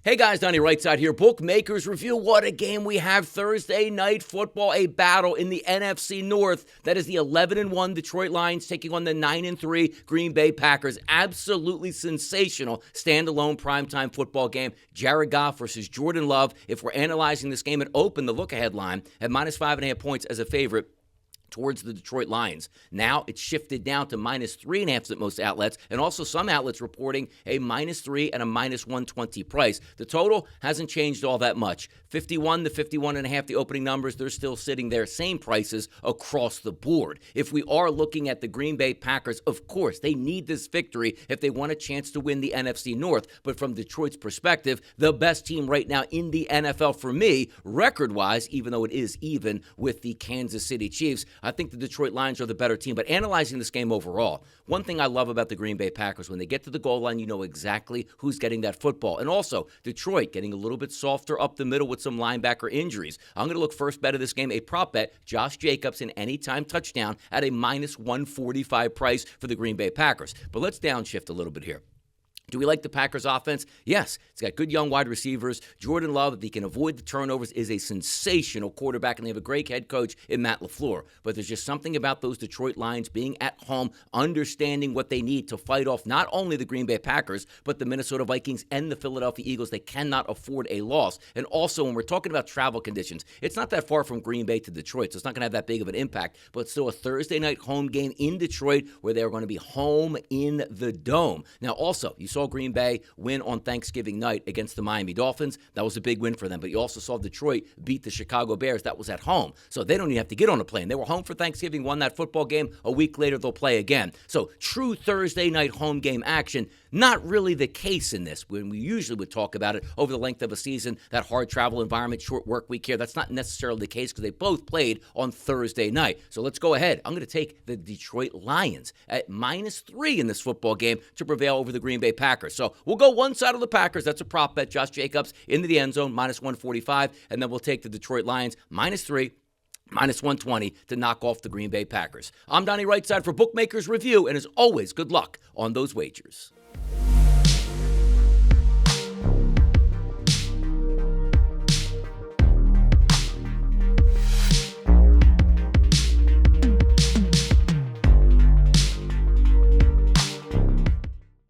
Hey guys, Donnie RightSide here. Bookmakers review. What a game we have Thursday night football. A battle in the NFC North. That is the 11-1 Detroit Lions taking on the 9-3 Green Bay Packers. Absolutely sensational standalone primetime football game. Jared Goff versus Jordan Love. If we're analyzing this game, it opened the look-ahead line at minus 5.5 points as a favorite towards the Detroit Lions. Now it's shifted down to minus 3.5 at most outlets, and also some outlets reporting a minus 3 and a minus 120 price. The total hasn't changed all that much. 51 to 51.5, the opening numbers, they're still sitting there, same prices across the board. If we are looking at the Green Bay Packers, of course, they need this victory if they want a chance to win the NFC North. But from Detroit's perspective, the best team right now in the NFL for me, record-wise, even though it is even with the Kansas City Chiefs, I think the Detroit Lions are the better team. But analyzing this game overall, one thing I love about the Green Bay Packers, when they get to the goal line, you know exactly who's getting that football. And also, Detroit getting a little bit softer up the middle with some linebacker injuries. I'm going to look first bet of this game, a prop bet, Josh Jacobs in anytime touchdown at a minus 145 price for the Green Bay Packers. But let's downshift a little bit here. Do we like the Packers offense? Yes. It's got good young wide receivers. Jordan Love, if he can avoid the turnovers, is a sensational quarterback, and they have a great head coach in Matt LaFleur. But there's just something about those Detroit Lions being at home, understanding what they need to fight off not only the Green Bay Packers, but the Minnesota Vikings and the Philadelphia Eagles. They cannot afford a loss. And also, when we're talking about travel conditions, it's not that far from Green Bay to Detroit, so it's not going to have that big of an impact. But it's still a Thursday night home game in Detroit where they're going to be home in the Dome. Now, also, you saw Green Bay win on Thanksgiving night against the Miami Dolphins. That was a big win for them. But you also saw Detroit beat the Chicago Bears. That was at home. So they don't even have to get on a plane. They were home for Thanksgiving, won that football game. A week later, they'll play again. So true Thursday night home game action. Not really the case in this. When we usually would talk about it over the length of a season, that hard travel environment, short work week here, that's not necessarily the case because they both played on Thursday night. So let's go ahead. I'm going to take the Detroit Lions at minus 3 in this football game to prevail over the Green Bay Packers. So we'll go one side of the Packers. That's a prop bet. Josh Jacobs into the end zone, minus 145. And then we'll take the Detroit Lions, minus 3, minus 120 to knock off the Green Bay Packers. I'm Donnie RightSide for Bookmakers Review. And as always, good luck on those wagers.